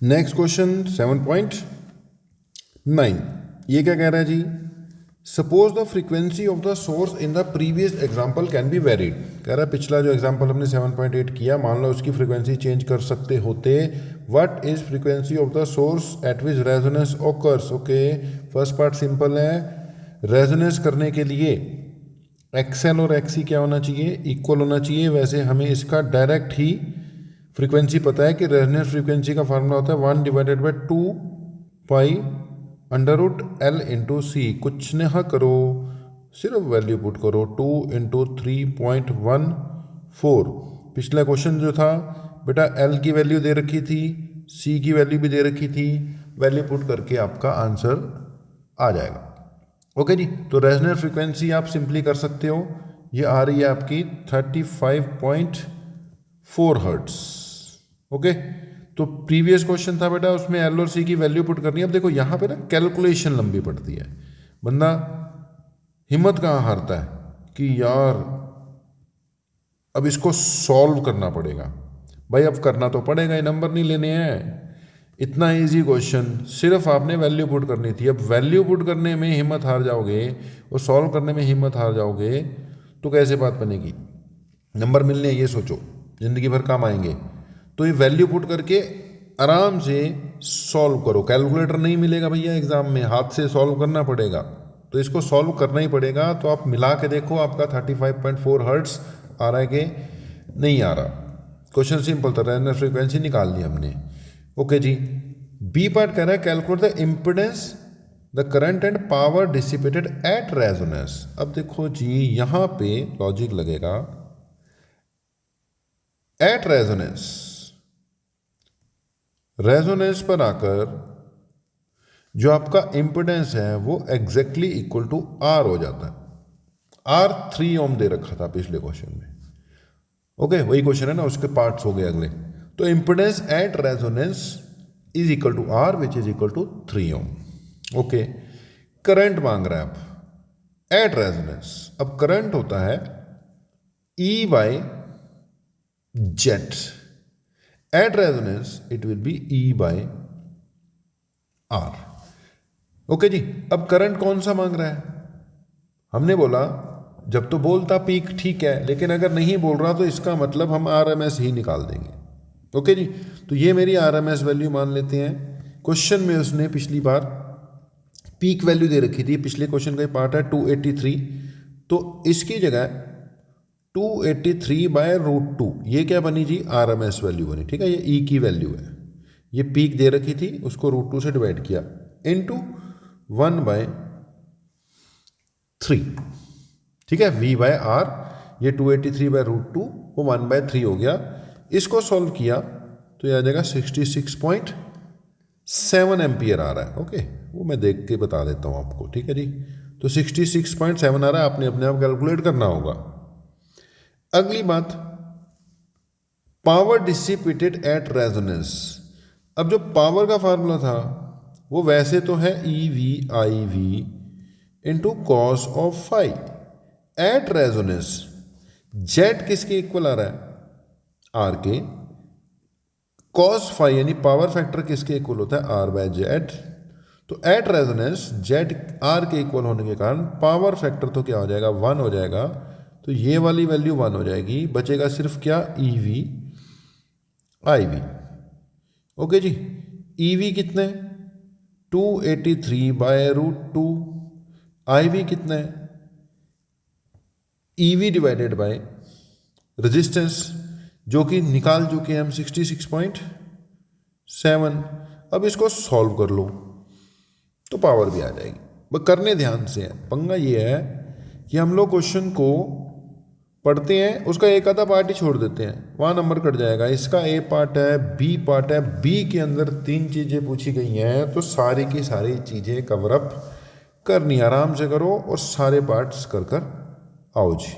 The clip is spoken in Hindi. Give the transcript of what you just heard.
नेक्स्ट क्वेश्चन 7.9, ये क्या कह रहा है जी? Suppose the frequency of the source in the previous example can be varied. कह रहा है पिछला जो एग्जाम्पल हमने 7.8 किया, मान लो उसकी फ्रीक्वेंसी चेंज कर सकते होते। What is frequency of the source eight which resonance occurs. Okay, first part simple है। रेजोनेंस करने के लिए एक्सएल और एक्सी क्या होना चाहिए? इक्वल होना चाहिए। वैसे हमें इसका डायरेक्ट ही फ्रीक्वेंसी पता है कि रेजोनेंस फ्रीक्वेंसी का फार्मूला होता है 1/2 π√L/C। कुछ न करो, सिर्फ वैल्यू पुट करो, 2 × 3.14। पिछला क्वेश्चन जो था बेटा, L की वैल्यू दे रखी थी, C की वैल्यू भी दे रखी थी, वैल्यू पुट करके आपका आंसर आ जाएगा। ओके जी, तो रेजोनेंस फ्रीक्वेंसी आप सिंपली कर सकते हो, ये आ रही है आपकी 35.4 हर्ट्स। ओके, तो प्रीवियस क्वेश्चन था बेटा, उसमें एल और सी की वैल्यू पुट करनी है। अब देखो यहाँ पे ना कैलकुलेशन लंबी पड़ती है, बंदा हिम्मत कहाँ हारता है कि यार अब इसको सॉल्व करना पड़ेगा। भाई अब करना तो पड़ेगा, ये नंबर नहीं लेने हैं। इतना इजी क्वेश्चन, सिर्फ आपने वैल्यू पुट करनी थी। अब वैल्यू पुट करने में हिम्मत हार जाओगे और सॉल्व करने में हिम्मत हार जाओगे तो कैसे बात बनेगी? नंबर मिलने ये सोचो, जिंदगी भर काम आएंगे। तो ये वैल्यू पुट करके आराम से सॉल्व करो। कैलकुलेटर नहीं मिलेगा भैया एग्जाम में, हाथ से सॉल्व करना पड़ेगा। तो इसको सॉल्व करना ही पड़ेगा। तो आप मिला के देखो, आपका 35.4 हर्ट्स आ रहा है कि नहीं आ रहा। क्वेश्चन सिंपल था, रेजोनेंस फ्रीक्वेंसी निकाल ली हमने। ओके जी, बी पार्ट कह रहा है calculate the impedance the current and power dissipated at resonance. अब देखो जी, यहां पे लॉजिक लगेगा। एट रेजोनेंस, रेजोनेंस पर आकर जो आपका इम्पिडेंस है वो एग्जैक्टली इक्वल टू आर हो जाता है। आर 3 ओम दे रखा था पिछले क्वेश्चन में। ओके, वही क्वेश्चन है ना, उसके पार्ट्स हो गए अगले। तो impedance at resonance is equal to R which is equal to 3 ohm. Okay, current मांग रहा है अब एट रेजोनेंस। अब करंट होता है E/Z। At resonance it will be E/R। Okay जी, अब करंट कौन सा मांग रहा है? हमने बोला जब तो बोलता पीक ठीक है, लेकिन अगर नहीं बोल रहा तो इसका मतलब हम RMS ही निकाल देंगे। ओके जी, तो ये मेरी RMS वैल्यू मान लेते हैं। क्वेश्चन में उसने पिछली बार पीक वैल्यू दे रखी थी, पिछले क्वेश्चन का पार्ट है 283। तो इसकी जगह 283/√2, ये क्या बनी जी? RMS वैल्यू बनी। ठीक है, ये E की वैल्यू है, ये पीक दे रखी थी, उसको √2 से डिवाइड किया इनटू 1/3। ठीक है, V/R, ये 283/√2 वो 1/3 हो गया। इसको सॉल्व किया तो ये आ जाएगा 66.7 एम्पियर आ रहा है। ओके, वो मैं देख के बता देता हूँ आपको। ठीक है जी, तो 66.7 आ रहा है, आपने अपने आप कैलकुलेट करना होगा। अगली बात, पावर डिसिपेटेड एट रेजोनेंस। अब जो पावर का फार्मूला था वो वैसे तो है EV/IV into cos of phi. At resonance Z किसके इक्वल आ रहा है? आर के। कॉस फाई यानी पावर फैक्टर किसके इक्वल होता है? R/Z। तो एट रेजोनेंस जेट आर के इक्वल होने के कारण पावर फैक्टर तो क्या हो जाएगा? 1 हो जाएगा। तो ये वाली वैल्यू 1 हो जाएगी, बचेगा सिर्फ क्या? EV/IV। ओके जी, EV कितना है? 283/√2। IV कितना है? EV डिवाइडेड बाय रेजिस्टेंस, जो कि निकाल चुके हैं हम 66.7। अब इसको सॉल्व कर लो तो पावर भी आ जाएगी। बस करने ध्यान से है। पंगा ये है कि हम लोग क्वेश्चन को पढ़ते हैं, उसका एक आधा पार्ट ही छोड़ देते हैं, वहाँ नंबर कट जाएगा। इसका A पार्ट है, B पार्ट है। B के अंदर 3 चीज़ें पूछी गई हैं, तो सारी की सारी चीज़ें कवर अप करनी, आराम से करो और सारे पार्ट्स कर आओ जी।